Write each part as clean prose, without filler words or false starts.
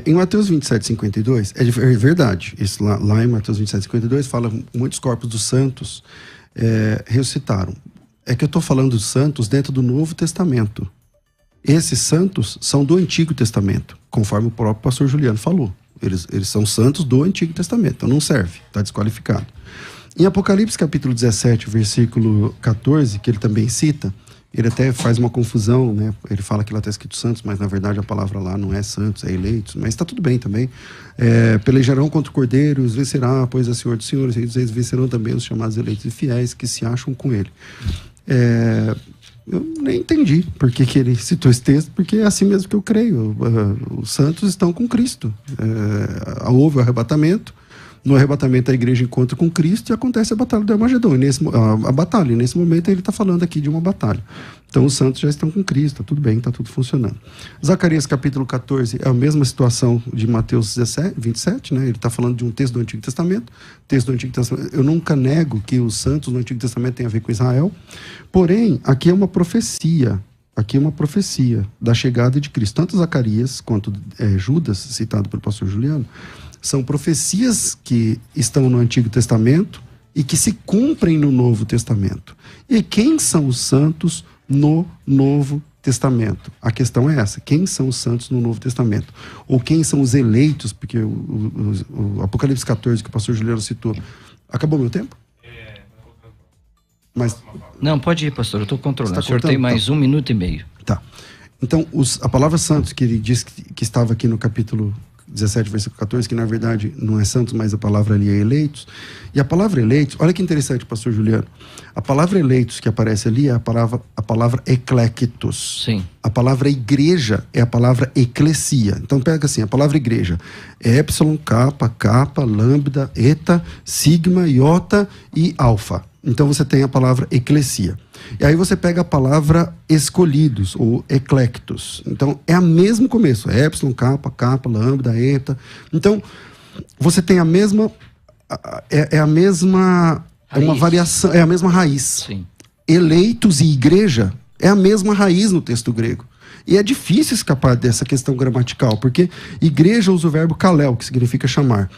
Em Mateus 27:52, é verdade. Isso lá em Mateus 27:52 fala muitos corpos dos santos ressuscitaram. É que eu estou falando dos santos dentro do Novo Testamento. Esses santos são do Antigo Testamento, conforme o próprio pastor Juliano falou. Eles são santos do Antigo Testamento, então não serve, está desqualificado. Em Apocalipse capítulo 17, versículo 14, que ele também cita, ele até faz uma confusão, né? Ele fala que lá está escrito santos, mas na verdade a palavra lá não é santos, é eleitos, mas está tudo bem também. Pelejarão contra o Cordeiro, os vencerá, pois é Senhor dos Senhores, eles vencerão também os chamados eleitos e fiéis que se acham com ele. Eu nem entendi por que ele citou esse texto, porque é assim mesmo que eu creio. Os santos estão com Cristo. Houve o arrebatamento. No arrebatamento a igreja encontra com Cristo e acontece a batalha do Armagedon. A batalha, nesse momento ele está falando aqui de uma batalha. Então os santos já estão com Cristo, tá tudo bem, está tudo funcionando. Zacarias capítulo 14 é a mesma situação de Mateus 27, né? Ele está falando de um texto do Antigo Testamento. Texto do Antigo Testamento. Eu nunca nego que os santos do Antigo Testamento têm a ver com Israel. Porém, aqui é uma profecia. Aqui é uma profecia da chegada de Cristo. Tanto Zacarias quanto Judas, citado pelo pastor Juliano, são profecias que estão no Antigo Testamento e que se cumprem no Novo Testamento. E quem são os santos no Novo Testamento? A questão é essa: quem são os santos no Novo Testamento? Ou quem são os eleitos? Porque o Apocalipse 14, que o pastor Juliano citou. Acabou meu tempo? Mas... Não, pode ir, pastor, eu estou controlando. O senhor contando? tem mais 1 minuto e meio. Tá. Então, a palavra santos, que ele diz que estava aqui no capítulo 17, versículo 14, que na verdade não é santos, mas a palavra ali é eleitos. E a palavra eleitos, olha que interessante, pastor Juliano. A palavra eleitos que aparece ali é a palavra eclectos. Sim. A palavra igreja é a palavra eclesia. Então pega assim, a palavra igreja é epsilon, kappa, lambda, eta, sigma, iota e alfa. Então você tem a palavra eclesia. E aí você pega a palavra escolhidos, ou eclectos. Então é o mesmo começo. É epsilon, kappa, lambda, eta. Então você tem a mesma... É a mesma... Raiz. É uma variação, é a mesma raiz. Sim. Eleitos e igreja é a mesma raiz no texto grego. E é difícil escapar dessa questão gramatical, porque igreja usa o verbo kalel, que significa chamar.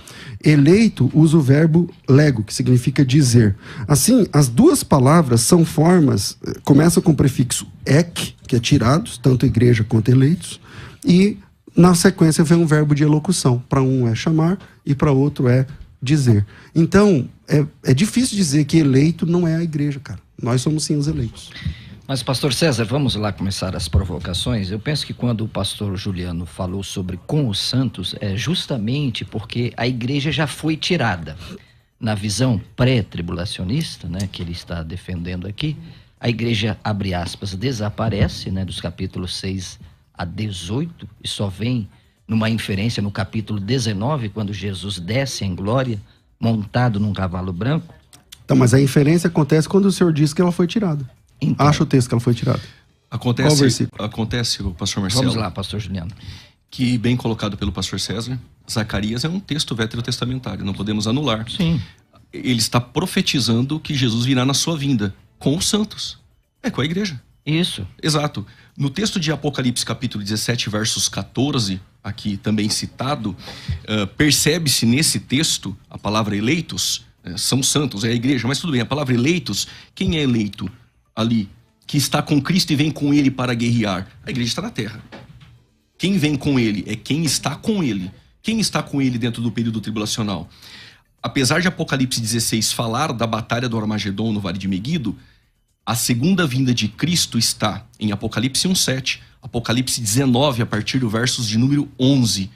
Eleito usa o verbo lego, que significa dizer. Assim, as duas palavras são formas, começam com o prefixo ek, que é tirados, tanto igreja quanto eleitos, e na sequência vem um verbo de elocução. Para um é chamar e para outro é dizer. Então, é difícil dizer que eleito não é a igreja, cara. Nós somos sim os eleitos. Mas, pastor César, vamos lá começar as provocações. Eu penso que quando o pastor Juliano falou sobre com os santos, é justamente porque a igreja já foi tirada. Na visão pré-tribulacionista, né, que ele está defendendo aqui, a igreja, abre aspas, desaparece, né, dos capítulos 6 a 18, e só vem numa inferência no capítulo 19, quando Jesus desce em glória, montado num cavalo branco. Então, mas a inferência acontece quando o senhor diz que ela foi tirada. Então, acha o texto que ela foi tirada. Acontece, o pastor Marcelo. Vamos lá, pastor Juliano. Que, bem colocado pelo pastor César, Zacarias é um texto veterotestamentário, não podemos anular. Sim. Ele está profetizando que Jesus virá na sua vinda com os santos. Com a igreja. Isso. Exato. No texto de Apocalipse, capítulo 17, versos 14, aqui também citado, percebe-se nesse texto a palavra eleitos, são santos, é a igreja, mas tudo bem, a palavra eleitos, quem é eleito ali, que está com Cristo e vem com ele para guerrear? A igreja está na terra. Quem vem com ele é quem está com ele. Quem está com ele dentro do período tribulacional? Apesar de Apocalipse 16 falar da batalha do Armagedon no Vale de Meguido, a segunda vinda de Cristo está em Apocalipse 1:7, Apocalipse 19, a partir do versos de número 11.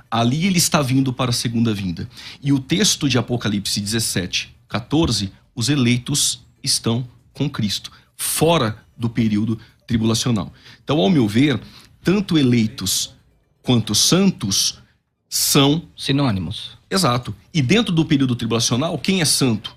Ali ele está vindo para a segunda vinda. E o texto de Apocalipse 17, 14, os eleitos estão com Cristo, fora do período tribulacional. Então, ao meu ver, tanto eleitos quanto santos são... sinônimos. Exato. E dentro do período tribulacional, quem é santo?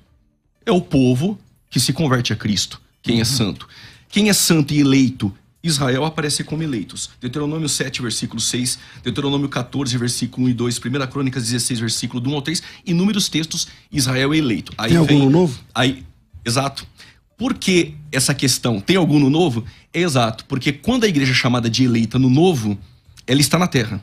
É o povo que se converte a Cristo. Quem é santo? Quem é santo e eleito? Israel aparece como eleitos. Deuteronômio 7, versículo 6, Deuteronômio 14, versículo 1 e 2, 1 Crônicas 16, versículo do 1 ao 3, inúmeros textos, Israel é eleito. Aí tem algum no novo? Exato. Por que essa questão? Tem algum no novo? É exato, porque quando a igreja é chamada de eleita no novo, ela está na terra.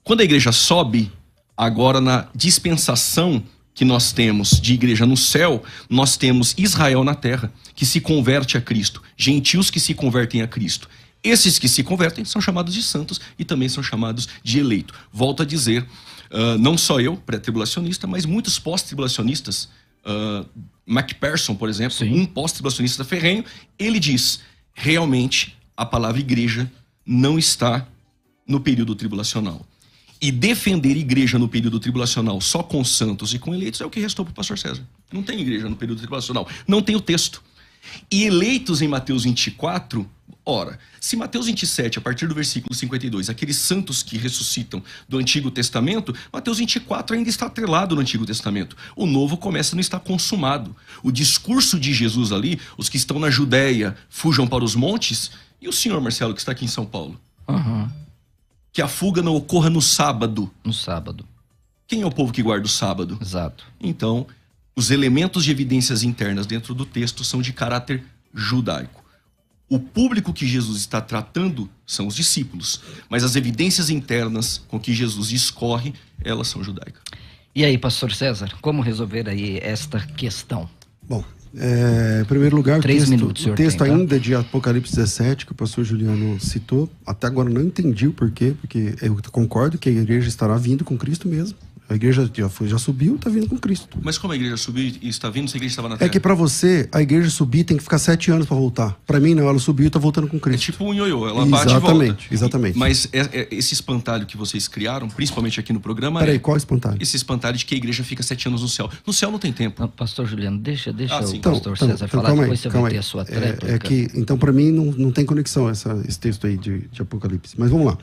Quando a igreja sobe, agora na dispensação que nós temos de igreja no céu, nós temos Israel na terra, que se converte a Cristo, gentios que se convertem a Cristo. Esses que se convertem são chamados de santos e também são chamados de eleito. Volto a dizer, não só eu, pré-tribulacionista, mas muitos pós-tribulacionistas, MacPherson, por exemplo, Sim. um pós-tribulacionista ferrenho, ele diz, realmente a palavra igreja não está no período tribulacional. E defender igreja no período tribulacional só com santos e com eleitos é o que restou para o pastor César. Não tem igreja no período tribulacional. Não tem o texto. E eleitos em Mateus 24, ora, se Mateus 27, a partir do versículo 52, aqueles santos que ressuscitam do Antigo Testamento, Mateus 24 ainda está atrelado no Antigo Testamento. O Novo começa a não estar consumado. O discurso de Jesus ali, os que estão na Judéia fujam para os montes, e o senhor Marcelo, que está aqui em São Paulo? Que a fuga não ocorra no sábado. No sábado. Quem é o povo que guarda o sábado? Exato. Então, os elementos de evidências internas dentro do texto são de caráter judaico. O público que Jesus está tratando são os discípulos, mas as evidências internas com que Jesus discorre, elas são judaicas. E aí, pastor César, como resolver aí esta questão? Bom, em primeiro lugar, o 3 minutos, texto, o texto tem, tá? ainda de Apocalipse 17, que o pastor Juliano citou, até agora não entendi o porquê, porque eu concordo que a igreja estará vindo com Cristo mesmo. A igreja já subiu, está vindo com Cristo. Mas como a igreja subiu e está vindo, se a igreja estava na terra? É que para você, a igreja subir tem que ficar 7 anos para voltar. Para mim, não, ela subiu e está voltando com É Cristo. tipo um ioiô, ela bate e volta. Exatamente, exatamente. Mas esse espantalho que vocês criaram, principalmente aqui no programa... Peraí, qual espantalho? Esse espantalho de que a igreja fica 7 anos no céu. No céu não tem tempo. Não, pastor Juliano, deixa sim. o pastor César falar, calma depois você vai ter aí. a sua tréplica. É que, então, para mim, não tem conexão esse texto aí de Apocalipse. Mas vamos lá.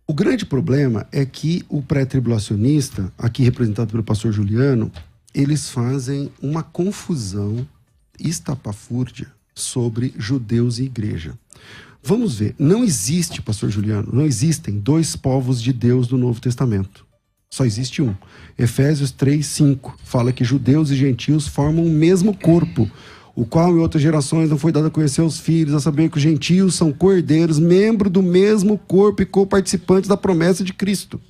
O grande problema é que o pré-tribulacionista, aqui representado pelo pastor Juliano, eles fazem uma confusão estapafúrdia sobre judeus e igreja. Vamos ver, não existe, pastor Juliano, não existem 2 povos de Deus do Novo Testamento. Só existe um. Efésios 3:5 fala que judeus e gentios formam o mesmo corpo, o qual em outras gerações não foi dado a conhecer aos filhos, a saber que os gentios são co-herdeiros, membros do mesmo corpo e co-participantes da promessa de Cristo.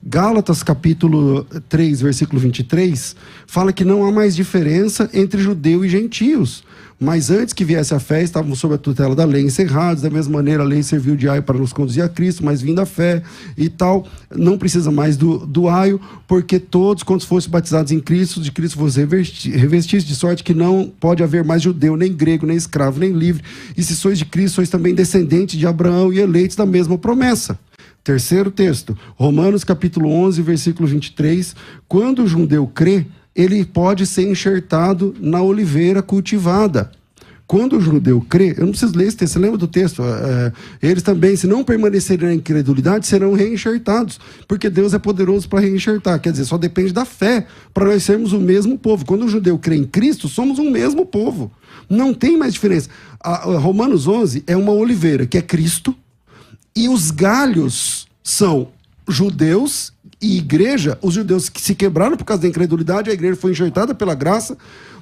Gálatas capítulo 3, versículo 23, fala que não há mais diferença entre judeu e gentios. Mas antes que viesse a fé, estavam sob a tutela da lei encerrados. Da mesma maneira, a lei serviu de aio para nos conduzir a Cristo, mas vindo a fé e tal, não precisa mais do aio, porque todos, quando fossem batizados em Cristo, de Cristo vos revestisse, de sorte que não pode haver mais judeu, nem grego, nem escravo, nem livre. E se sois de Cristo, sois também descendentes de Abraão e eleitos da mesma promessa. Terceiro texto, Romanos capítulo 11, versículo 23. Quando o judeu crê, ele pode ser enxertado na oliveira cultivada. Quando o judeu crê, eu não preciso ler esse texto, você lembra do texto? Eles também, se não permanecerem na incredulidade, serão reenxertados, porque Deus é poderoso para reenxertar. Quer dizer, só depende da fé para nós sermos o mesmo povo. Quando o judeu crê em Cristo, somos um mesmo povo. Não tem mais diferença. Romanos 11 é uma oliveira, que é Cristo, e os galhos são judeus e igreja. Os judeus que se quebraram por causa da incredulidade, a igreja foi enxertada pela graça.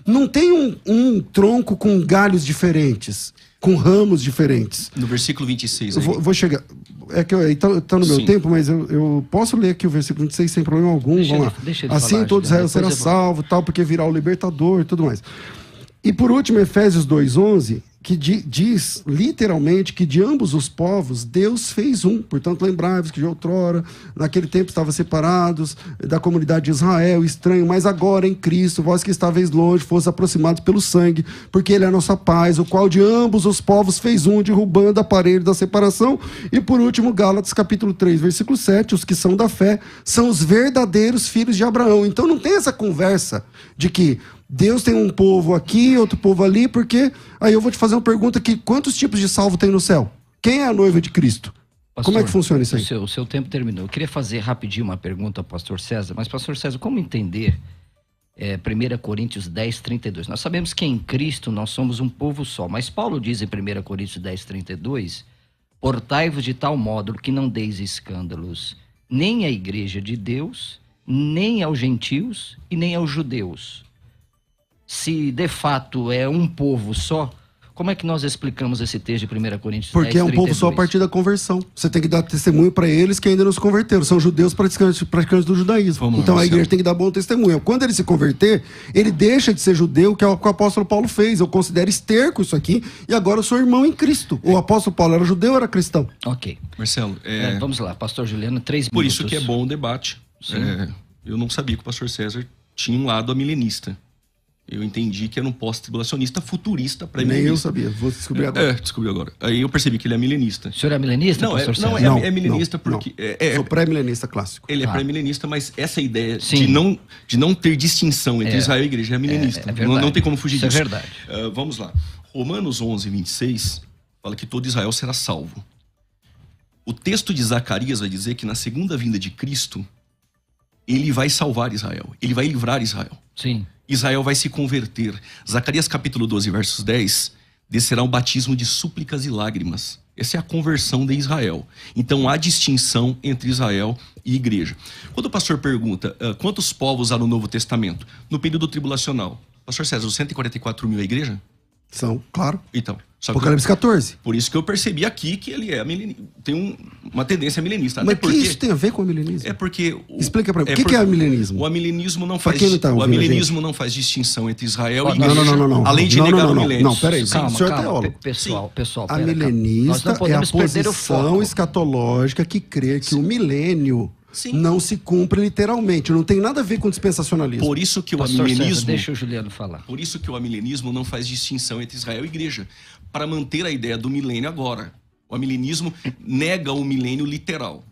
Não tem um tronco com galhos diferentes, com ramos diferentes. No versículo 26. Eu vou chegar. É que está no meu Sim. tempo, mas eu posso ler aqui o versículo 26 sem problema algum. Vamos lá. Deixa ele Assim falar, todo Israel será salvo, tal, porque virá o libertador e tudo mais. E por último, Efésios 2:11, que diz literalmente que de ambos os povos Deus fez um. Portanto, lembrai-vos que de outrora, naquele tempo estavam separados da comunidade de Israel, estranho, mas agora em Cristo, vós que estáveis longe, fosse aproximados pelo sangue, porque ele é a nossa paz, o qual de ambos os povos fez um, derrubando o aparelho da separação. E por último, Gálatas capítulo 3, versículo 7, os que são da fé são os verdadeiros filhos de Abraão. Então não tem essa conversa de que Deus tem um povo aqui, outro povo ali, porque... Aí eu vou te fazer uma pergunta aqui: quantos tipos de salvo tem no céu? Quem é a noiva de Cristo? Pastor, como é que funciona isso aí? O seu tempo terminou. Eu queria fazer rapidinho uma pergunta ao pastor César, mas pastor César, como entender 1 Coríntios 10, 32? Nós sabemos que em Cristo nós somos um povo só, mas Paulo diz em 1 Coríntios 10, 32, portai-vos de tal modo que não deis escândalos nem à igreja de Deus, nem aos gentios e nem aos judeus. Se de fato é um povo só, Como é que nós explicamos esse texto de 1 Coríntios 10, Porque é um povo só a 32? partir da conversão. Você tem que dar testemunho para eles que ainda não se converteram. São judeus praticantes do judaísmo. Vamos lá, então a Marcelo. igreja tem que dar bom testemunho. Quando ele se converter, ele deixa de ser judeu, que é o que o apóstolo Paulo fez. Eu considero esterco isso aqui, e agora eu sou irmão em Cristo. O apóstolo Paulo era judeu ou era cristão? Ok. Marcelo, Vamos lá, pastor Juliano, 3 por minutos. isso que é bom o debate. Eu não sabia que o pastor César tinha um lado amilenista. Eu entendi que era um pós-tribulacionista futurista Nem pré-milenista. eu sabia. Vou descobrir agora. Descobri agora. Aí eu percebi que ele é milenista. O senhor é milenista, pastor César? É milenista porque... Sou pré-milenista clássico. Ele é pré-milenista, mas essa ideia Sim. de não ter distinção entre Israel e igreja é milenista. É verdade. Não tem como fugir Isso disso. é verdade. Vamos lá. Romanos 11, 26 fala que todo Israel será salvo. O texto de Zacarias vai dizer que na segunda vinda de Cristo, ele vai salvar Israel. Ele vai livrar Israel. Sim. Israel vai se converter. Zacarias capítulo 12, versos 10, descerá um batismo de súplicas e lágrimas. Essa é a conversão de Israel. Então há distinção entre Israel e igreja. Quando o pastor pergunta quantos povos há no Novo Testamento, no período tribulacional, pastor César, os 144 mil é igreja? São, claro. Então, só que Apocalipse 14. por isso que eu percebi aqui que ele tem uma tendência milenista. Mas Até o que isso tem a ver com o milenismo? É porque... Explica pra mim. O que é amilenismo? O amilenismo não Pra faz, quem não tá o ouvindo a amilenismo não faz distinção entre Israel e Não, igreja, não. além de Não, negar não, o não. milênio. Não, peraí. Calma, O senhor é calma. teólogo. Pessoal, A pera, calma. Nós milenista não é a podemos perder o posição foco. escatológica que crê que o milênio não se cumpre literalmente. Não tem nada a ver com dispensacionalismo. Por isso que o Pastor César, amilenismo... deixa o Juliano falar. Por isso que o amilenismo não faz distinção entre Israel e igreja, para manter a ideia do milênio agora. O amilenismo nega o milênio literal.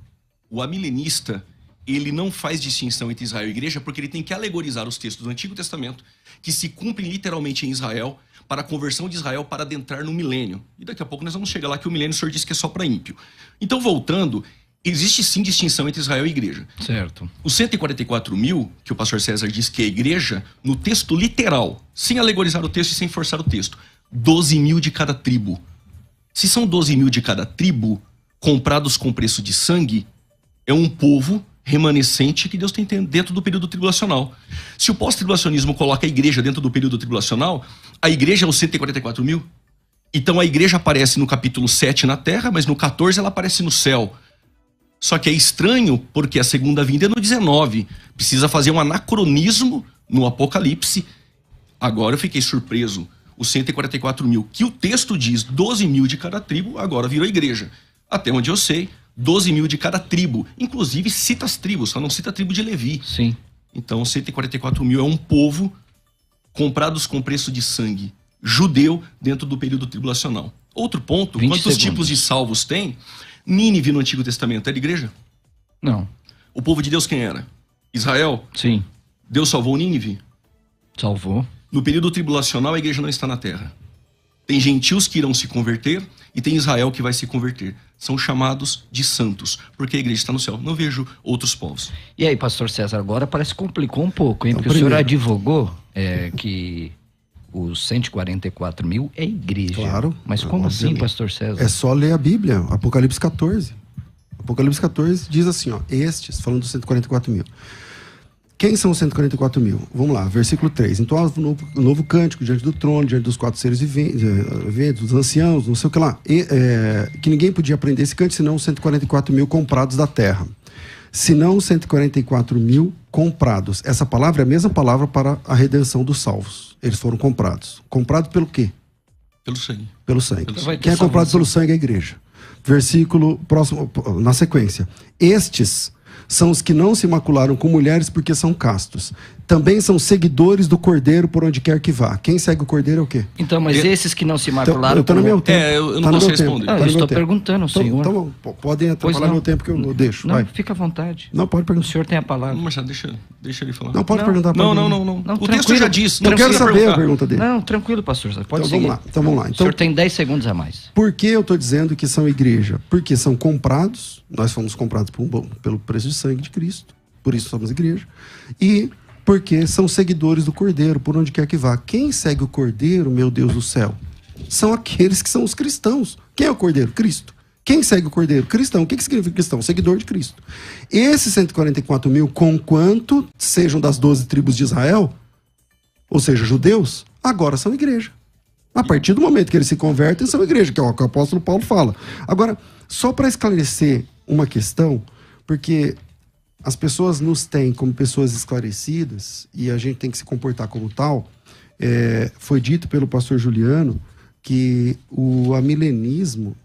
O amilenista, ele não faz distinção entre Israel e igreja porque ele tem que alegorizar os textos do Antigo Testamento que se cumprem literalmente em Israel para a conversão de Israel para adentrar no milênio. E daqui a pouco nós vamos chegar lá que o milênio o senhor disse que é só para ímpio. Então, voltando, existe sim distinção entre Israel e igreja. Certo. Os 144 mil, que o pastor César diz que é a igreja, no texto literal, sem alegorizar o texto e sem forçar o texto, 12 mil de cada tribo. Se são 12 mil de cada tribo, comprados com preço de sangue, é um povo remanescente que Deus tem dentro do período tribulacional. Se o pós-tribulacionismo coloca a igreja dentro do período tribulacional, a igreja é os 144 mil. Então a igreja aparece no capítulo 7 na terra, mas no 14 ela aparece no céu. Só que é estranho porque a segunda vinda é no 19. Precisa fazer um anacronismo no Apocalipse. Agora eu fiquei surpreso. Os 144 mil, que o texto diz 12 mil de cada tribo, agora virou igreja. Até onde eu sei, 12 mil de cada tribo. Inclusive cita as tribos, só não cita a tribo de Levi. Sim. Então 144 mil é um povo comprados com preço de sangue. Judeu dentro do período tribulacional. Outro ponto, 20 quantos segundos. tipos de salvos tem? Nínive no Antigo Testamento era igreja? Não. O povo de Deus quem era? Israel? Sim. Deus salvou Nínive? Salvou. No período tribulacional a igreja não está na terra. Tem gentios que irão se converter e tem Israel que vai se converter. São chamados de santos, porque a igreja está no céu. Não vejo outros povos. E aí, pastor César, agora parece que complicou um pouco, hein? Então, Porque o senhor primeiro. advogou que os 144 mil é igreja. Claro. Mas como assim, Obviamente. pastor César? É só ler a Bíblia, Apocalipse 14. Apocalipse 14 diz assim, ó, estes, falando dos 144 mil. Quem são os 144 mil? Vamos lá, versículo 3. Então, o novo cântico diante do trono, diante dos 4 seres viventes, dos anciãos, não sei o que lá. Que ninguém podia aprender esse cântico, senão os 144 mil comprados da terra. Senão os 144 mil comprados. Essa palavra é a mesma palavra para a redenção dos salvos. Eles foram comprados. Comprados pelo quê? Pelo sangue. Pelo sangue. Vai ter Quem é comprado salvação. pelo sangue é a igreja. Versículo próximo, na sequência. Estes são os que não se macularam com mulheres porque são castos. Também são seguidores do Cordeiro por onde quer que vá. Quem segue o Cordeiro é o quê? Então, mas esses que não se Então, macularam... eu tô no meu tempo. eu Tá não no posso meu tempo. responder. Ah, eu Tá no estou meu tempo. perguntando ao senhor. Então, podem atrapalhar meu tempo que eu deixo. Não, Vai. fica à vontade. Não, pode O perguntar. senhor tem a palavra. Marcelo, deixa ele falar. Não, pode Não. perguntar. Não. Não, O tranquilo. texto já diz. Eu Não quero precisa saber a perguntar. pergunta dele. Não, tranquilo, pastor. Você pode Então seguir. vamos lá. O Então, senhor tem 10 segundos a mais. por que eu estou dizendo que são igreja? Porque são comprados, nós fomos comprados pelo preço de sangue de Cristo, por isso somos igreja, e porque são seguidores do Cordeiro, por onde quer que vá. Quem segue o Cordeiro, meu Deus do céu, são aqueles que são os cristãos. Quem é o Cordeiro? Cristo. Quem segue o Cordeiro? Cristão. O que significa cristão? Seguidor de Cristo. Esses 144 mil, conquanto sejam das 12 tribos de Israel, ou seja, judeus, agora são igreja. A partir do momento que eles se convertem, são igreja, que é o que o apóstolo Paulo fala. Agora, só para esclarecer uma questão, porque as pessoas nos têm como pessoas esclarecidas e a gente tem que se comportar como tal, foi dito pelo pastor Juliano que o amilenismo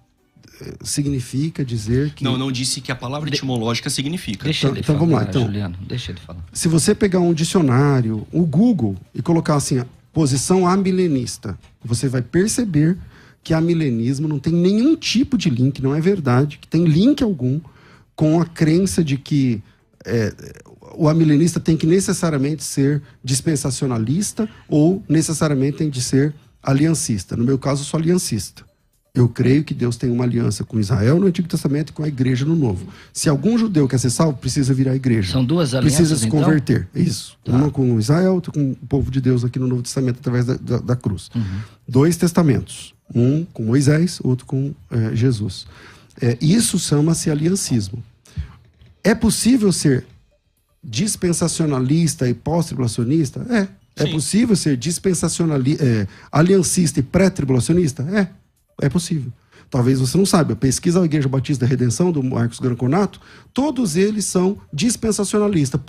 significa dizer que... Não disse que a palavra etimológica significa. Deixa ele então falar, vamos lá, então. Juliano, deixa ele falar. Se você pegar um dicionário, o Google, e colocar assim, posição amilenista, você vai perceber que amilenismo não tem nenhum tipo de link, não é verdade, que tem link algum com a crença de que o amilenista tem que necessariamente ser dispensacionalista ou necessariamente tem de ser aliancista. No meu caso, eu sou aliancista. Eu creio que Deus tem uma aliança com Israel no Antigo Testamento e com a igreja no Novo. Se algum judeu quer ser salvo, precisa vir à igreja. São duas alianças, precisa se converter. Então? Isso. Uma com Israel, outra com o povo de Deus aqui no Novo Testamento, através da cruz. 2 testamentos. Um com Moisés, outro com Jesus. Isso chama-se aliancismo. É possível ser dispensacionalista e pós-tribulacionista? É possível ser aliancista e pré-tribulacionista? É possível. Talvez você não saiba. Pesquisa a Igreja Batista da Redenção, do Marcos Granconato, todos eles são dispensacionalistas,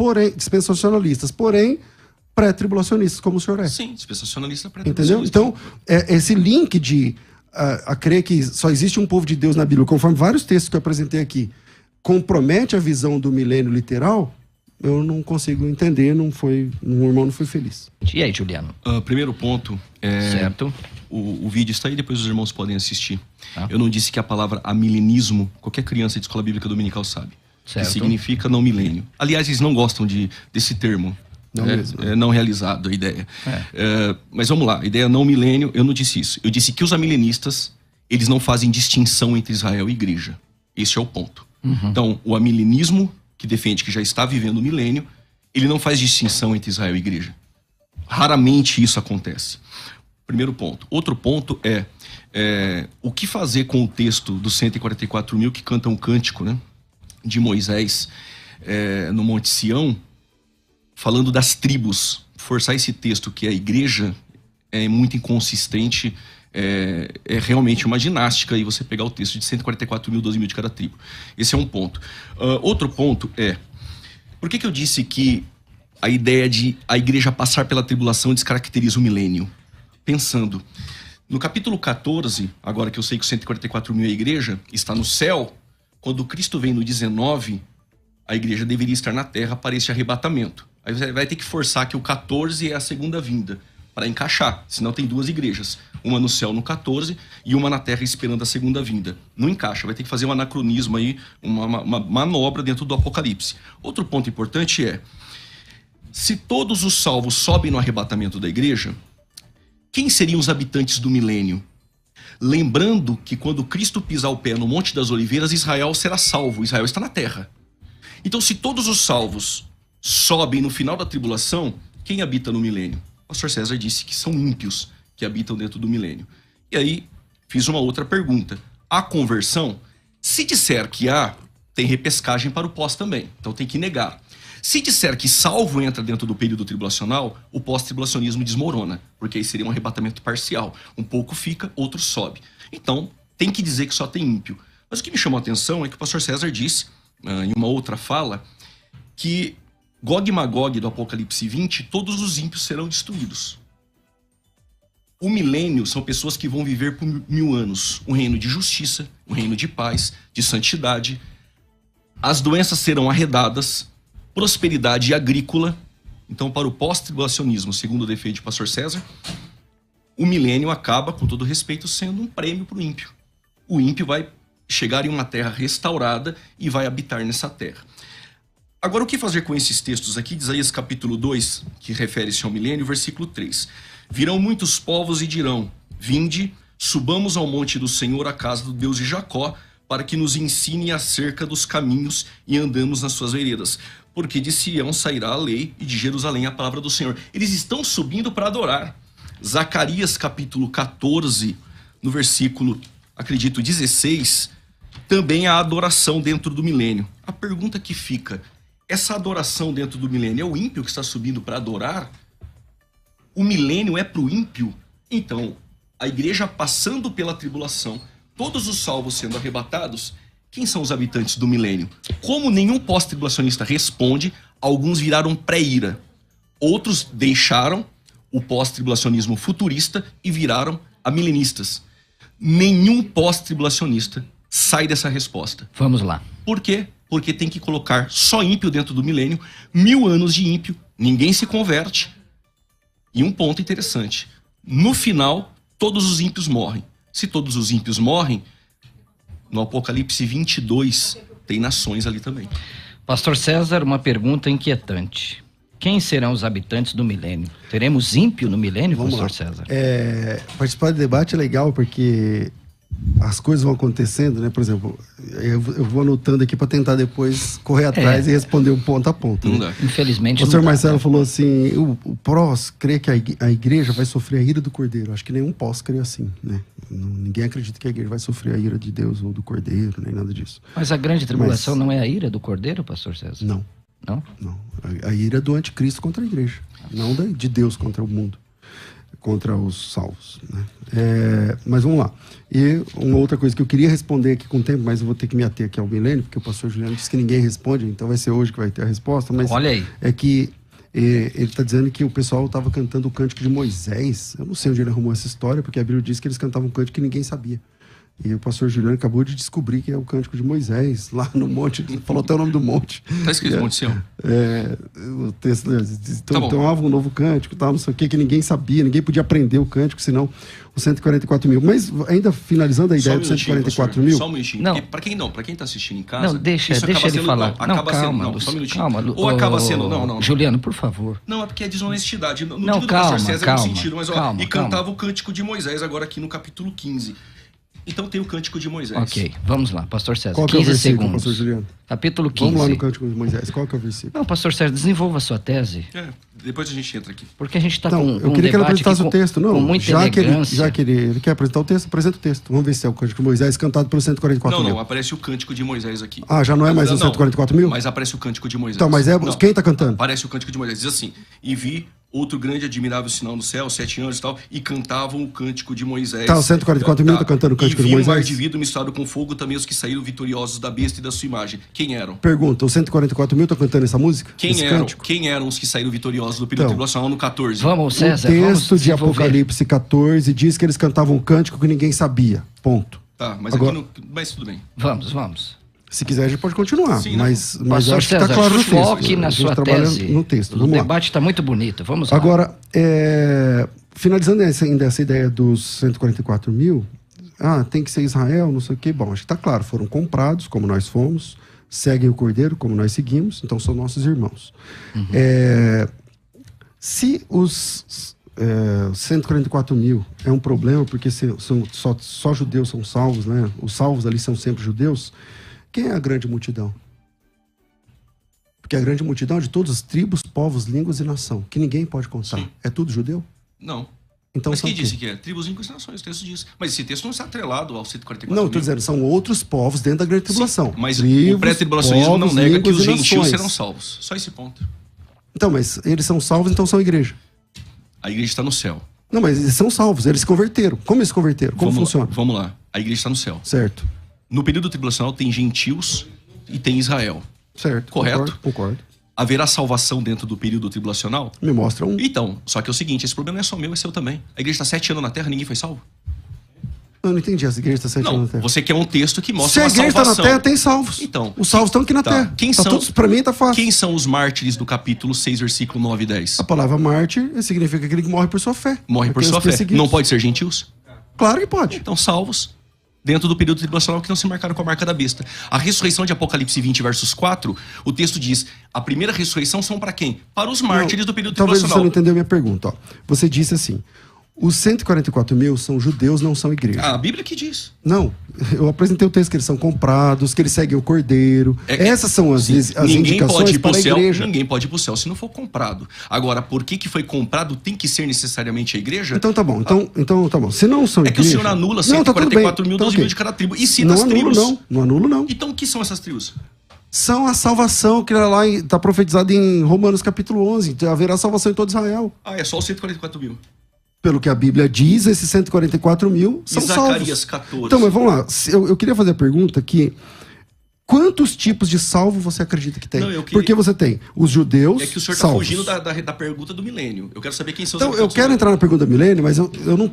porém pré-tribulacionistas, como o senhor é. Sim, dispensacionalista pré-tribulacionista. Entendeu? Então, esse link de a crer que só existe um povo de Deus na Bíblia, conforme vários textos que eu apresentei aqui, compromete a visão do milênio literal, eu não consigo entender, o irmão não foi feliz. E aí, Juliano? Primeiro ponto, certo. O vídeo está aí, depois os irmãos podem assistir. Tá. Eu não disse que a palavra amilenismo, qualquer criança de escola bíblica dominical sabe. Certo. Que significa não milênio. Aliás, eles não gostam desse termo. Não mesmo. É não realizado a ideia. Mas vamos lá, a ideia não milênio, eu não disse isso. Eu disse que os amilenistas, eles não fazem distinção entre Israel e igreja. Esse é o ponto. Então, o amilenismo, que defende que já está vivendo o milênio, ele não faz distinção entre Israel e igreja. Raramente isso acontece. Primeiro ponto. Outro ponto o que fazer com o texto dos 144 mil que cantam o cântico, né, de Moisés no Monte Sião, falando das tribos. Forçar esse texto que é a igreja é muito inconsistente, é realmente uma ginástica e você pegar o texto de 144 mil, 12 mil de cada tribo. Esse é um ponto. Outro ponto por que eu disse que a ideia de a igreja passar pela tribulação descaracteriza o milênio? Pensando, no capítulo 14, agora que eu sei que os 144 mil é a igreja, está no céu, quando Cristo vem no 19, a igreja deveria estar na terra para esse arrebatamento. Aí você vai ter que forçar que o 14 é a segunda vinda, para encaixar, senão tem duas igrejas, uma no céu no 14 e uma na terra esperando a segunda vinda. Não encaixa, vai ter que fazer um anacronismo aí, uma manobra dentro do Apocalipse. Outro ponto importante se todos os salvos sobem no arrebatamento da igreja, quem seriam os habitantes do milênio? Lembrando que quando Cristo pisar o pé no Monte das Oliveiras, Israel será salvo, Israel está na terra. Então, se todos os salvos sobem no final da tribulação, quem habita no milênio? O pastor César disse que são ímpios que habitam dentro do milênio. E aí, fiz uma outra pergunta. A conversão, se disser que há, tem repescagem para o pós também, então tem que negar. Se disser que salvo entra dentro do período tribulacional, o pós-tribulacionismo desmorona, porque aí seria um arrebatamento parcial. Um pouco fica, outro sobe. Então, tem que dizer que só tem ímpio. Mas o que me chamou a atenção é que o pastor César disse, em uma outra fala, que Gog e Magog do Apocalipse 20, todos os ímpios serão destruídos. O milênio são pessoas que vão viver por 1000 anos. Um reino de justiça, um reino de paz, de santidade. As doenças serão arredadas, prosperidade agrícola. Então, para o pós-tribulacionismo, segundo o defeito de pastor César, o milênio acaba, com todo respeito, sendo um prêmio para o ímpio. O ímpio vai chegar em uma terra restaurada e vai habitar nessa terra. Agora, o que fazer com esses textos aqui? De Isaías capítulo 2, que refere-se ao milênio, versículo 3. Virão muitos povos e dirão, vinde, subamos ao monte do Senhor, a casa do Deus de Jacó, para que nos ensine acerca dos caminhos e andamos nas suas veredas. Porque de Sião sairá a lei e de Jerusalém a palavra do Senhor. Eles estão subindo para adorar. Zacarias capítulo 14, no versículo, acredito, 16, também há adoração dentro do milênio. A pergunta que fica, essa adoração dentro do milênio é o ímpio que está subindo para adorar? O milênio é para o ímpio? Então, a igreja passando pela tribulação, todos os salvos sendo arrebatados, quem são os habitantes do milênio? Como nenhum pós-tribulacionista responde, alguns viraram pré-ira. Outros deixaram o pós-tribulacionismo futurista e viraram amilenistas. Nenhum pós-tribulacionista sai dessa resposta. Vamos lá. Por quê? Porque tem que colocar só ímpio dentro do milênio, 1000 anos de ímpio, ninguém se converte. E um ponto interessante, no final, todos os ímpios morrem. Se todos os ímpios morrem, no Apocalipse 22, tem nações ali também. Pastor César, uma pergunta inquietante. Quem serão os habitantes do milênio? Teremos ímpio no milênio, Vamos pastor lá. César? Participar do debate é legal porque as coisas vão acontecendo, né? Por exemplo, eu vou anotando aqui para tentar depois correr atrás e responder um ponto a ponto. Não Né? dá. Infelizmente O não senhor dá, Marcelo né? falou assim, o prós crê que a igreja vai sofrer a ira do Cordeiro. Acho que nenhum pós crê assim, né? Ninguém acredita que a igreja vai sofrer a ira de Deus ou do Cordeiro, nem nada disso. Mas a grande tribulação não é a ira do Cordeiro, pastor César? Não, Não? não. A ira é do anticristo contra a igreja, não de Deus contra o mundo, contra os salvos, né? Mas vamos lá. E uma outra coisa que eu queria responder aqui com o tempo, mas eu vou ter que me ater aqui ao milênio, porque o pastor Juliano disse que ninguém responde, então vai ser hoje que vai ter a resposta, mas Olha aí. é que ele está dizendo que o pessoal estava cantando o cântico de Moisés. Eu não sei onde ele arrumou essa história, porque a Bíblia diz que eles cantavam um cântico que ninguém sabia. E o pastor Juliano acabou de descobrir que é o cântico de Moisés, lá no monte, falou até o nome do monte. Tá escrito Monte Sião. O texto diz, Tá bom. tomava um novo cântico, tal, não sei o que ninguém sabia, ninguém podia aprender o cântico, senão os 144 mil. Mas ainda finalizando a ideia dos 144 mil. Só um minutinho. Não. Porque pra quem tá assistindo em casa... Não, deixa isso ele acaba sendo, falar. Não, acaba sendo, calma, não, só um minutinho. calma, Ou acaba sendo, não. Juliano, por favor. Não, é porque é desonestidade. Não Não, digo do calma, pastor César calma, no sentido, mas calma, e calma. cantava o cântico de Moisés agora aqui no capítulo 15. Então tem o cântico de Moisés. Ok, vamos lá, pastor César. Qual que é o 15 versículo, segundos. pastor Juliano? Capítulo 15. Vamos lá no cântico de Moisés. Qual que é o versículo? Não, pastor César, desenvolva a sua tese. Depois a gente entra aqui. Porque a gente está Não, com eu um queria que ele debate apresentasse aqui o texto. Não, com muita já que elegância. ele quer apresentar o texto, apresenta o texto. Vamos ver se é o cântico de Moisés cantado pelos 144 mil. Não, aparece o cântico de Moisés aqui. Ah, já não é mais os 144 mil? Mas aparece o cântico de Moisés. Então, mas Não, quem está cantando? Aparece o cântico de Moisés. Diz assim, e vi outro grande e admirável sinal no céu, 7 anjos e tal, e cantavam o cântico de Moisés. Tá, os 144 mil tá cantando o cântico de E vi um mar Moisés? de vidro misturado com fogo, também os que saíram vitoriosos da besta e da sua imagem. Quem eram? Pergunta, os 144 mil estão cantando essa música? Esse cântico? Quem eram os que saíram vitoriosos do período Então, tribulacional no 14? Vamos, O César, vamos texto de desenvolver. Apocalipse 14 diz que eles cantavam um cântico que ninguém sabia. Ponto. Tá, mas Agora- aqui no... Mas tudo bem. Vamos. Se quiser, a gente pode continuar. Sim, mas eu Pastor acho que está César, claro no texto. foque A na gente sua trabalha tese. no texto. O Vamos lá. debate está muito bonito. Vamos lá. Agora, finalizando ainda essa ideia dos 144 mil, tem que ser Israel, não sei o quê. Bom, acho que está claro, foram comprados, como nós fomos, seguem o Cordeiro, como nós seguimos, então são nossos irmãos. Se os 144 mil é um problema, porque só judeus são salvos, né? Os salvos ali são sempre judeus, quem é a grande multidão? Porque a grande multidão é de todas as tribos, povos, línguas e nação, que ninguém pode contar. Sim. É tudo judeu? Não. Então Mas são quem quem? disse que é? Tribos, línguas e nações, o texto diz. Mas esse texto não está atrelado ao 144 Não, mil. estou dizendo, são outros povos dentro da grande tribulação. Mas Tribos, o pré-tribulacionismo não povos, nega que línguas os e gentios nações. serão salvos. Só esse ponto. Então, mas eles são salvos, então são igreja. A igreja está no céu. Não, mas eles são salvos, eles se converteram. Como eles se converteram? Como funciona? Vamos lá. A igreja está no céu. Certo, No período tribulacional tem gentios e tem Israel. certo. Correto? Concordo. Haverá salvação dentro do período tribulacional? Me mostra um. Então, só que é o seguinte, esse problema não é só meu, é seu também. A igreja está 7 anos na Terra, ninguém foi salvo? Eu não entendi, essa igreja está 7 anos Não, na Terra. você quer um texto que Se mostra a uma igreja está salvação. na Terra, tem salvos. Então, os salvos estão aqui na tá. Terra. Quem tá são- tudo, pra mim tá fácil. Quem são os mártires do capítulo 6, versículo 9 e 10? A palavra mártir significa aquele que morre por sua fé. Morre por Aqueles sua fé. perseguidos. Não pode ser gentios? Claro que pode. Então, salvos dentro do período tribulacional que não se marcaram com a marca da besta. A ressurreição de Apocalipse 20, versos 4, o texto diz, a primeira ressurreição são para quem? Para os mártires do período Talvez você tribulacional. não entendeu a minha pergunta. Ó. Você disse assim, os 144 mil são judeus, não são igreja. A Bíblia que diz. Não, eu apresentei o texto que eles são comprados, que eles seguem o Cordeiro. Essas são as Ninguém indicações pode ir pro para a céu, igreja. ninguém pode ir pro céu se não for comprado. Agora, por que foi comprado tem que ser necessariamente a igreja? Então tá bom, então tá bom. Se não são É que o igreja... senhor anula Não, tá tudo 144 bem. mil, Então, 12 ok. mil de cada tribo. E cita Não as anulo tribos. não anulo não. Então, o que são essas tribos? São a salvação que lá está profetizada em Romanos capítulo 11. Haverá salvação em todo Israel. Ah, é só os 144 mil. Pelo que a Bíblia diz, esses 144 mil são Zacarias salvos. 14. Então, mas vamos lá. Eu queria fazer a pergunta que quantos tipos de salvo você acredita que tem? Não, eu queria- Porque você tem os judeus É que o senhor está salvos. fugindo da pergunta do milênio. Eu quero saber quem são os Então, eu habitantes quero do entrar na pergunta do milênio, mas eu não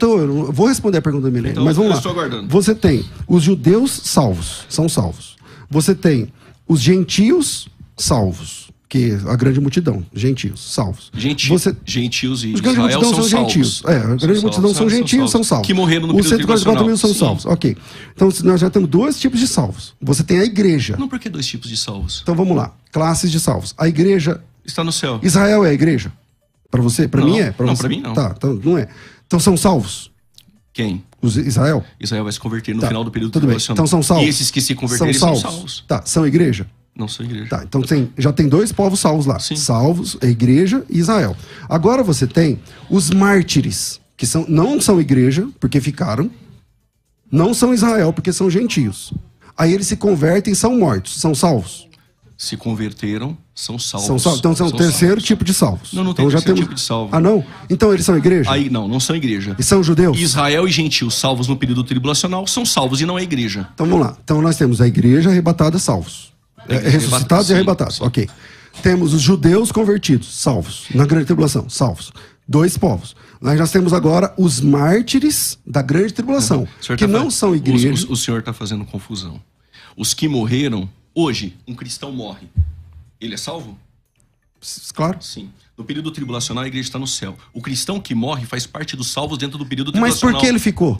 vou responder a pergunta do milênio. Então, mas vamos eu lá. estou aguardando. Você tem os judeus salvos, são salvos. Você tem os gentios salvos, que é a grande multidão, gentios salvos. Você Gentios e Os grandes Israel multidão são são salvos. gentios. A grande multidão são gentios, são salvos. Que morreram no Os período 144 mil são tribulacional. salvos. Ok. Então nós já temos dois tipos de salvos. Você tem a igreja. Não, por que dois tipos de salvos? Então vamos lá. Classes de salvos. A igreja. Está no céu. Israel é a igreja? Para você? Para Não. mim é? Não, você? pra mim não. Tá, então não é. Então são salvos. Quem? Os Israel? Israel vai se converter no Tá, final do período tudo bem. tribulacional. Então são salvos. E esses que se converterem são salvos. Tá, são igreja? Não são igreja. Tá, então já tem dois povos salvos lá. Sim. Salvos, a igreja e Israel. Agora você tem os mártires, que não são igreja, porque ficaram. Não são Israel, porque são gentios. Aí eles se convertem e são mortos. São salvos? Se converteram, são salvos. São salvos. Então são o terceiro salvos. tipo de salvos. Não tem então, já terceiro temos... tipo de salvo. Ah, não? Então eles são igreja? Aí não são igreja. E são judeus? Israel e gentios salvos no período tribulacional são salvos e não é igreja. Então vamos lá. Então nós temos a igreja arrebatada, salvos. Ressuscitados sim, e arrebatados. sim. Ok. Temos os judeus convertidos, salvos. Na grande tribulação, salvos. Dois povos. Nós já temos agora os mártires da grande tribulação, O senhor que tá não são igreja. O senhor está fazendo confusão. Os que morreram, hoje, um cristão morre. Ele é salvo? Claro. Sim. No período tribulacional, a igreja está no céu. O cristão que morre faz parte dos salvos dentro do período Mas tribulacional. por que ele ficou?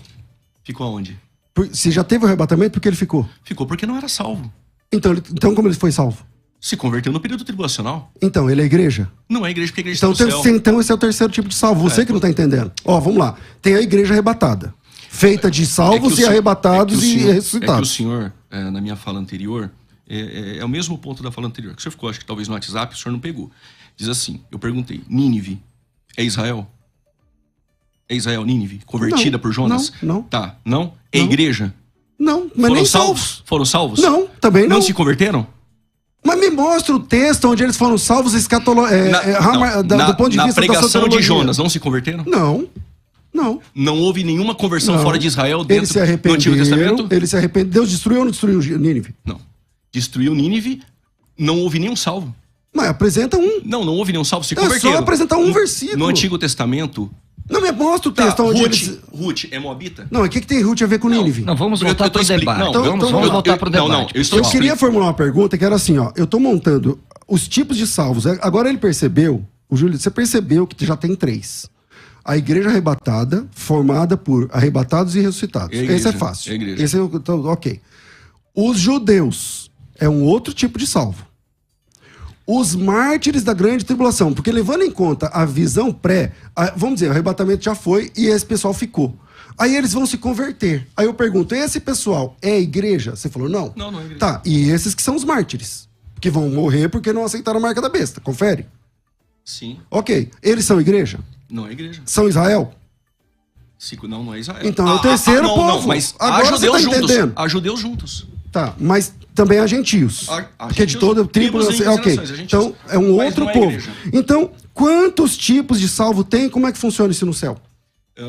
Ficou aonde? Se já teve o arrebatamento, por que ele ficou? Ficou porque não era salvo. Então como ele foi salvo? Se converteu no período tribulacional. Então, ele é igreja? Não é igreja, porque a igreja Então, está no céu. então esse é o terceiro tipo de salvo. Você que não está entendendo. Ó, vamos lá. Tem a igreja arrebatada. Feita de salvos e arrebatados e É que ressuscitados. o senhor, na minha fala anterior, é o mesmo ponto da fala anterior. Que o senhor ficou, acho que talvez no WhatsApp, o senhor não pegou. Diz assim, eu perguntei, Nínive é Israel? É Israel, Nínive? Convertida Não, por Jonas? não. Tá, não? É Não. igreja? Não, mas Foram nem salvos? salvos. Foram salvos? Não, também não. Não se converteram? Mas me mostra o texto onde eles foram salvos do ponto de na vista da pregação de soteriologia. Jonas, não se converteram? Não. Não houve nenhuma conversão Não. fora de Israel Eles se dentro do Antigo arrependeram. Testamento? Eles se arrependeram. Deus destruiu ou não destruiu Nínive? Não. Destruiu Nínive, não houve nenhum salvo. Mas apresenta um. Não houve nenhum salvo, se Então é converteram. só apresentar um versículo. No Antigo Testamento... Não me mostra o Tá, texto onde eles... Ruth é moabita? Não, o que tem Ruth a ver com Nínive? Não, vamos Eu voltar tô para o explicando. debate. Não, Vamos então, voltar para o debate. não, eu estou Eu Não. queria formular uma pergunta que era assim, ó. Eu tô montando os tipos de salvos. Agora ele percebeu, o Júlio, você percebeu que já tem 3. A igreja arrebatada, formada por arrebatados e ressuscitados. É a igreja, Esse é fácil. é a igreja. Esse é ok. Os judeus é um outro tipo de salvo. Os mártires da grande tribulação, porque levando em conta a visão vamos dizer, o arrebatamento já foi e esse pessoal ficou. Aí eles vão se converter. Aí eu pergunto, esse pessoal é a igreja? Você falou, não. Não é igreja. Tá, e esses que são os mártires, que vão morrer porque não aceitaram a marca da besta. Confere? Sim, Ok. Eles são igreja? não é igreja. São Israel? Não é Israel. Então é o terceiro não, povo. Não, mas Agora há você judeus tá juntos. entendendo. Há judeus juntos. Tá, mas também há gentios. Há Que é de gentios, toda tribo. tribos, línguas e Ok. nações, há gentios. Então é um Mas outro não é povo. igreja. Então, quantos tipos de salvo tem? Como é que funciona isso no céu?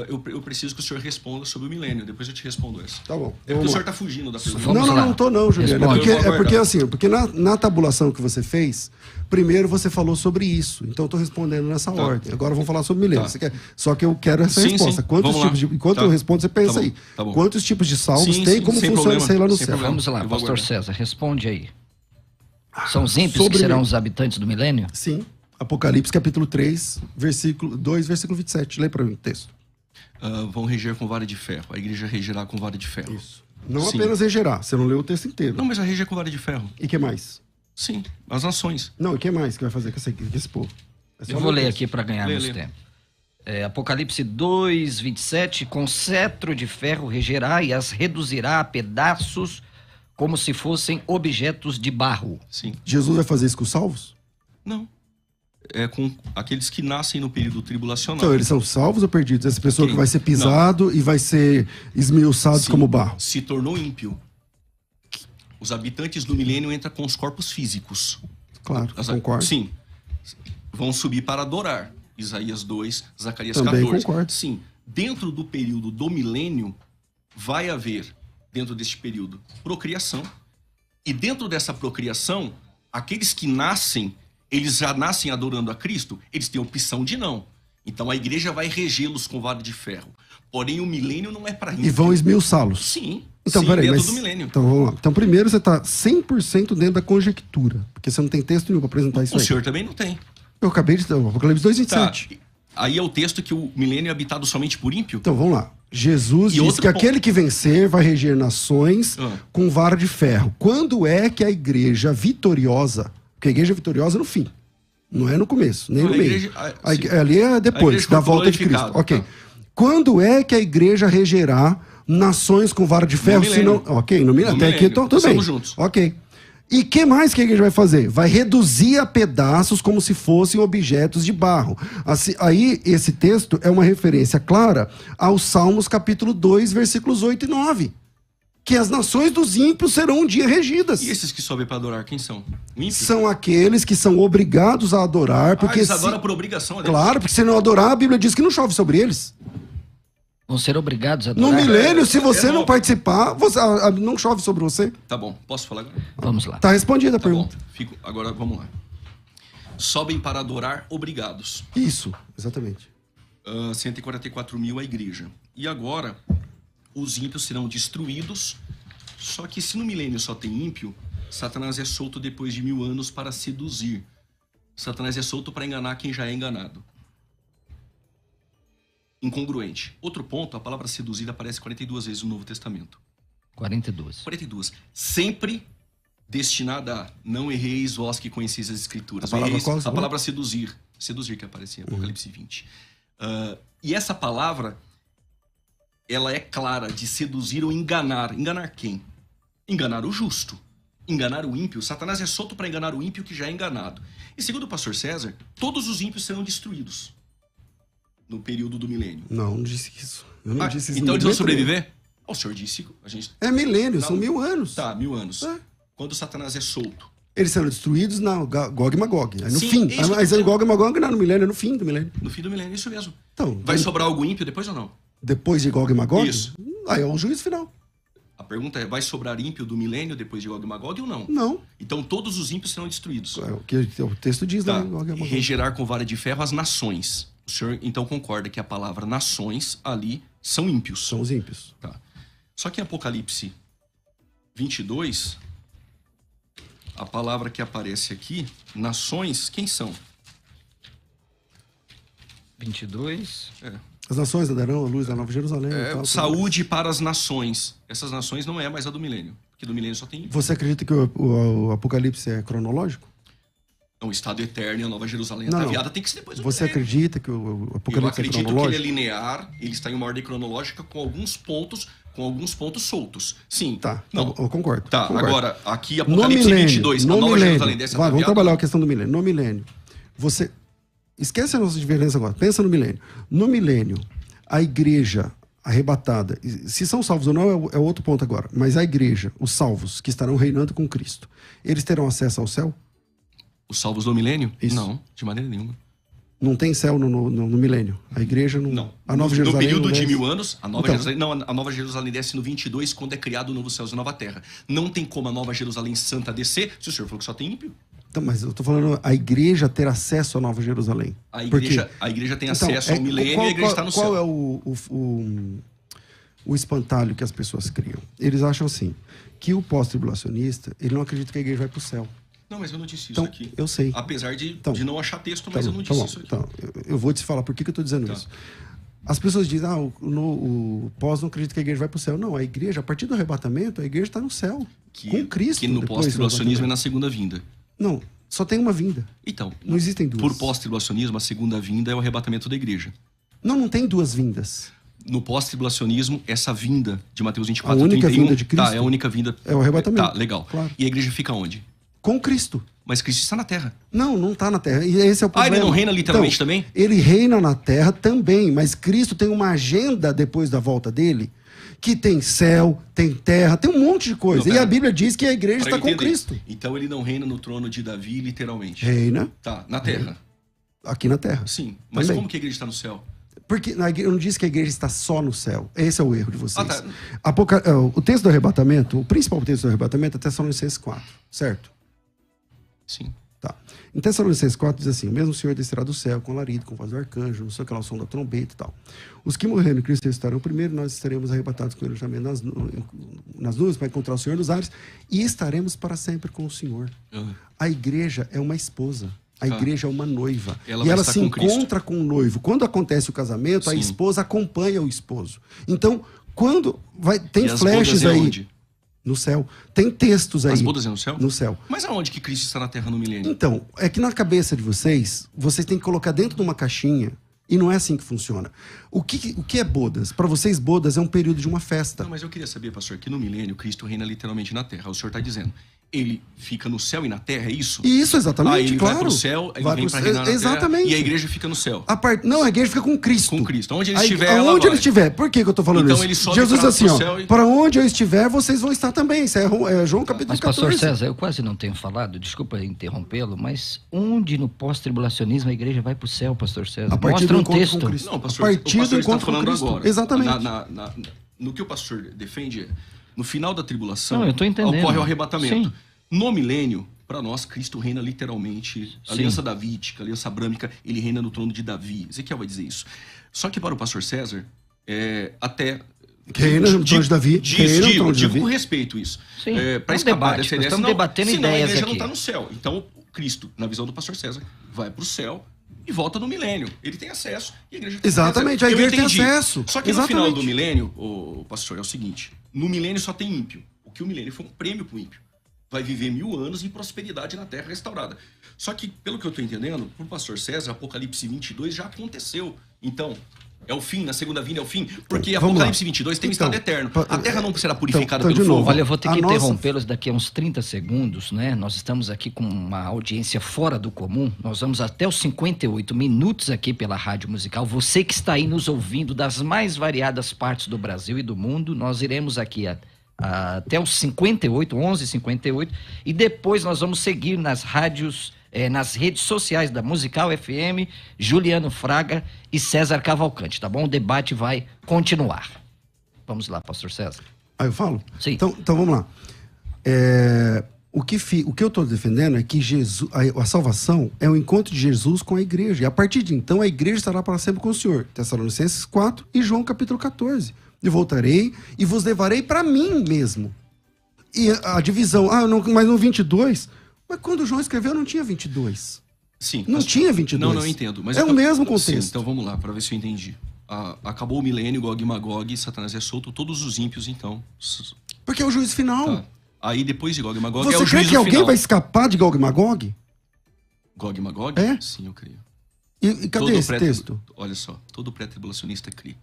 Eu preciso que o senhor responda sobre o milênio. Depois eu te respondo essa. Tá bom. É porque o senhor está fugindo da pergunta. Vamos lá. Não tô não, Juliano. Responde. É porque assim, porque na tabulação que você fez, primeiro você falou sobre isso. Então eu tô respondendo nessa ordem. Agora vamos falar sobre milênio. Tá. Você quer? Só que eu quero essa Sim, resposta. sim. Quantos Vamos tipos lá. de... Enquanto Tá. eu respondo, você pensa Tá bom, aí. tá bom. Quantos tipos de salvos Sim, tem? sim, Como sem funciona problema, isso aí lá no sem céu? problema. Vamos lá, Eu vou pastor aguardar. César, responde aí. São os ímpios Sobre- que serão os habitantes do milênio? Sim. Apocalipse capítulo 3, versículo 2, versículo 27. Lê para mim o texto. Vão reger com vara de ferro. A igreja regerá com vara de ferro. Isso. Não Sim. apenas regerar. Você não leu o texto inteiro. Não, mas a reger com vara de ferro. E que mais? Sim, as nações. Não, e que mais que vai fazer com esse povo? É só Eu vou ler o ler texto. aqui para ganharmos Lê. tempo. Apocalipse 2, 27. Com cetro de ferro regerá e as reduzirá a pedaços como se fossem objetos de barro. Sim. Jesus vai fazer isso com os salvos? Não. É com aqueles que nascem no período tribulacional. Então, eles são salvos ou perdidos? Essa pessoa Quem? que vai ser pisado e vai ser esmiuçado Sim, como barro. se tornou ímpio. Os habitantes do milênio entram com os corpos físicos. Claro, concordo. Sim. Vão subir para adorar. Isaías 2, Zacarias Também 14. concordo. Sim, dentro do período do milênio, vai haver, dentro deste período, procriação. E dentro dessa procriação, aqueles que nascem, eles já nascem adorando a Cristo, eles têm a opção de não. Então a igreja vai regê-los com vara de ferro. Porém, o milênio não é para ímpio. E vão esmiuçá-los. Sim, Então, sim, peraí, dentro mas, do milênio. então vamos lá. Então, primeiro você está 100% dentro da conjectura, porque você não tem texto nenhum para apresentar isso O aí. senhor também não tem. Eu acabei de... Apocalipse 2, Tá. 27. Aí é o texto que o milênio é habitado somente por ímpio? Então, vamos lá. Jesus E diz outro que ponto. aquele que vencer vai reger nações com vara de ferro. Quando é que a igreja vitoriosa... Porque a igreja é vitoriosa no fim. Não é no começo, nem Não, no a meio. igreja- sim. Ali é depois, igreja da foi volta de Cristo. glorificada, Ok. tá. Quando é que a igreja regerá nações com vara de ferro? Se não... milênio. Ok, no milênio. No Até aqui milênio. tudo bem. Estamos juntos. Ok. E que mais que a igreja vai fazer? Vai reduzir a pedaços como se fossem objetos de barro. Assim, aí, esse texto é uma referência clara aos Salmos capítulo 2, versículos 8 e 9. Que as nações dos ímpios serão um dia regidas. E esses que sobem para adorar, quem são? O ímpio? São aqueles que são obrigados a adorar, porque eles adoram por obrigação. Claro, porque se não adorar, a Bíblia diz que não chove sobre eles. Vão ser obrigados a No adorar? milênio, se você não óbvio. participar, não chove sobre você. Tá bom, posso falar agora? Vamos lá. Tá respondida a Tá bom, pergunta. agora vamos lá. Sobem para adorar obrigados. Isso, exatamente. 144 mil a igreja. E agora, os ímpios serão destruídos. Só que se no milênio só tem ímpio, Satanás é solto depois de 1000 anos para seduzir. Satanás é solto para enganar quem já é enganado. Incongruente. Outro ponto, a palavra seduzir aparece 42 vezes no Novo Testamento. 42. 42. Sempre destinada a não erreis vós que conheceis as Escrituras. A palavra Erreis, qual? a palavra seduzir. Seduzir que aparece em Apocalipse 20. E essa palavra, ela é clara de seduzir ou enganar. Enganar quem? Enganar o justo. Enganar o ímpio. Satanás é solto para enganar o ímpio que já é enganado. E segundo o pastor César, todos os ímpios serão destruídos no período do milênio. Não disse isso. Eu não disse isso. Então eles vão momento nenhum. sobreviver? O senhor disse, a gente... É milênio, Não. são 1000 anos. Tá, 1000 anos. É. Quando Satanás é solto. Eles serão destruídos na Gog e Magog. É no Sim, fim. é isso que eu tô Mas é dizendo. Gog e Magog não é no milênio, é no fim do milênio. No fim do milênio, isso mesmo. Então, Vai sobrar algo ímpio depois ou não? depois de Gog e Magog? Isso. Aí é o juízo final. A pergunta é, vai sobrar ímpio do milênio depois de Gog e Magog ou não? Não. Então todos os ímpios serão destruídos. É o que o texto diz Tá. lá em Gog e E Magog. regerar com vara de ferro as nações. O senhor então concorda que a palavra nações ali são ímpios. São os ímpios. Tá. Só que em Apocalipse 22, a palavra que aparece aqui, nações, quem são? 22. As nações darão a luz da Nova Jerusalém. e tal, Saúde para as nações. Essas nações não é mais a do milênio. Porque do milênio só tem ímpio. Você acredita que o Apocalipse é cronológico? Não, o estado eterno e a Nova Jerusalém Não, ataviada tem que ser depois do Você milênio. acredita que o Eu Apocalipse é acredito que ele é cronológico? linear, ele está em uma ordem cronológica com alguns pontos soltos. Sim. Tá, Não. eu concordo. Tá, concordo. agora, aqui No Apocalipse milênio, 22, a no Nova milênio. Jerusalém desce Vamos ataviada. trabalhar a questão do milênio. No milênio, você... Esquece a nossa diferença agora. Pensa no milênio. No milênio, a igreja arrebatada, se são salvos ou não é outro ponto agora, mas a igreja, os salvos que estarão reinando com Cristo, eles terão acesso ao céu? Os salvos do milênio? Isso. Não, de maneira nenhuma. Não tem céu no milênio. A igreja não... Não. A Nova no Jerusalém período não de desce. 1000 anos, a Nova Então. Jerusalém... Não, a Nova Jerusalém desce no 22, quando é criado o novo céus e nova terra. Não tem como a Nova Jerusalém Santa descer, se o senhor falou que só tem ímpio. Então, mas eu tô falando a igreja ter acesso à Nova Jerusalém. A Por quê? igreja tem Então, acesso ao milênio e a igreja está no qual céu. é o espantalho que as pessoas criam? Eles acham assim, que o pós-tribulacionista, ele não acredita que a igreja vai pro céu. Não, mas eu não disse isso Então, aqui. eu sei. Apesar de Então, não achar texto, Tá mas eu bom, não tá disse bom. isso aqui. Então, eu vou te falar por que eu tô dizendo Tá. isso. As pessoas dizem, o pós não acredita que a igreja vai pro céu. Não, a igreja, a partir do arrebatamento, a igreja está no céu. Com Cristo. Que no depois do pós-tribulacionismo é arrebatamento. na segunda vinda. Não, só tem uma vinda. Então, Não existem duas. por pós-tribulacionismo, a segunda vinda é o arrebatamento da igreja. Não tem duas vindas. No pós-tribulacionismo, essa vinda de Mateus 24, A única 31... vinda de Cristo? Tá, é a única vinda... É o arrebatamento. Tá, legal. Claro. E a igreja fica onde? Com Cristo. Mas Cristo está na Terra. Não está na terra. E esse é o problema. Ele não reina literalmente Então, também? Ele reina na terra também, mas Cristo tem uma agenda depois da volta dele, que tem céu, tem terra, tem um monte de coisa. Não, E a pera. Bíblia diz que a igreja Pra eu está com entender. Cristo. Então ele não reina no trono de Davi, literalmente. Reina. Tá, na Terra. Aqui na Terra. Sim, mas também. como que a igreja está no céu? Porque eu não disse que a igreja está só no céu. Esse é o erro de vocês. Tá. O texto do arrebatamento, o principal texto do arrebatamento é Tessalonicenses 4, certo? Sim. Tá. Em Tessalonicenses 4 diz assim: o mesmo Senhor descerá do céu com alarido, com voz do arcanjo, não sei o que lá, o som da trombeta e tal. Os que morreram em Cristo estarão primeiro, nós estaremos arrebatados com ele também nas nuvens para encontrar o Senhor nos ares e estaremos para sempre com o Senhor. A igreja é uma esposa. A igreja é uma noiva. E ela se encontra com o noivo. Quando acontece o casamento, a esposa acompanha o esposo. Então, quando tem flashes aí. Onde? No céu. Tem textos aí. As bodas é no céu? No céu. Mas aonde que Cristo está na Terra no milênio? Então, é que na cabeça de vocês têm que colocar dentro de uma caixinha. E não é assim que funciona. O que é bodas? Para vocês, bodas é um período de uma festa. Não, mas eu queria saber, pastor, que no milênio Cristo reina literalmente na Terra. O senhor está dizendo, ele fica no céu e na Terra, é isso? Isso, exatamente, ele claro. vai pro céu, ele vem para reinar na exatamente. Terra, e a igreja fica no céu. Não, a igreja fica com Cristo. Com Cristo. Onde ele estiver, onde ele estiver. Por que eu estou falando então, isso? Ele sobe Jesus para assim, o ó, céu para onde eu estiver, vocês vão estar também. Isso é João capítulo 14. Mas, pastor César, eu quase não tenho falado, desculpa interrompê-lo, mas onde no pós-tribulacionismo a igreja vai para o céu, pastor César? A partir Mostra do um texto. Com Cristo. Não, pastor, a partir o pastor do está encontro falando com Cristo. agora. Exatamente. No que o pastor defende, no final da tribulação, não, eu tô entendendo. ocorre o arrebatamento. Sim. No milênio, para nós, Cristo reina literalmente. A aliança davídica, a aliança abrâmica, ele reina no trono de Davi. Ezequiel vai dizer isso. Só que para o pastor César, até... Reina no trono de Davi. Digo com respeito isso. Sim, para escapar dessa ideia, estamos debatendo senão ideias a igreja aqui. não está no céu. Então, Cristo, na visão do pastor César, vai para o céu e volta no milênio. Ele tem acesso e a igreja tem Exatamente, acesso. a igreja tem acesso. Só que no final do milênio, o pastor, é o seguinte, no milênio só tem ímpio. O que o milênio foi um prêmio para o ímpio. Vai viver 1000 anos em prosperidade na terra restaurada. Só que, pelo que eu estou entendendo, para o pastor César, Apocalipse 22 já aconteceu. Então, é o fim, na segunda vinda é o fim, porque Apocalipse 22 tem um estado eterno. A terra não será purificada pelo fogo. Olha, eu vou ter que interrompê-los daqui a uns 30 segundos, né? Nós estamos aqui com uma audiência fora do comum. Nós vamos até os 58 minutos aqui pela Rádio Musical. Você que está aí nos ouvindo das mais variadas partes do Brasil e do mundo, nós iremos aqui até os 58, 11h58, e depois nós vamos seguir nas rádios, nas redes sociais da Musical FM, Juliano Fraga e César Cavalcante, tá bom? O debate vai continuar. Vamos lá, pastor César. Eu falo? Sim. Então vamos lá. O que eu estou defendendo é que Jesus, a salvação é o encontro de Jesus com a igreja. E a partir de então, a igreja estará para sempre com o Senhor. Tessalonicenses 4 e João capítulo 14. E voltarei e vos levarei para mim mesmo. E a divisão, mas no 22... Mas quando João escreveu, não tinha 22. Sim. Não tinha 22. Não entendo. Mas o mesmo contexto. Sim, então vamos lá, para ver se eu entendi. Acabou o milênio, Gog e Magog, Satanás é solto, todos os ímpios, então... Porque é o juízo final. Tá. Aí depois de Gog e Magog Você é o juízo final. crê que alguém vai escapar de Gog e Magog? Gog e Magog? É? Sim, eu creio. E cadê esse texto? Olha só, todo pré-tribulacionista crê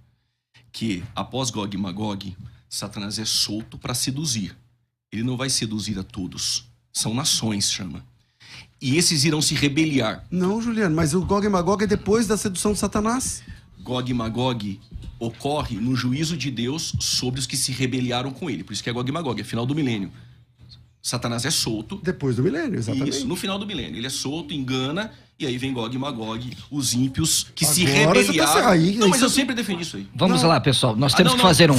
que após Gog e Magog, Satanás é solto para seduzir. Ele não vai seduzir a todos. São nações, chama. E esses irão se rebeliar. Não, Juliano, mas o Gog e Magog é depois da sedução de Satanás. Gog e Magog ocorre no juízo de Deus sobre os que se rebeliaram com ele. Por isso que é Gog e Magog, é final do milênio. Satanás é solto. Depois do milênio, exatamente. Isso, no final do milênio. Ele é solto, engana, e aí vem Gog e Magog, os ímpios que Agora se rebeliaram. Aí, não, mas eu sempre defendi isso aí. Vamos lá, pessoal. Nós temos que fazer um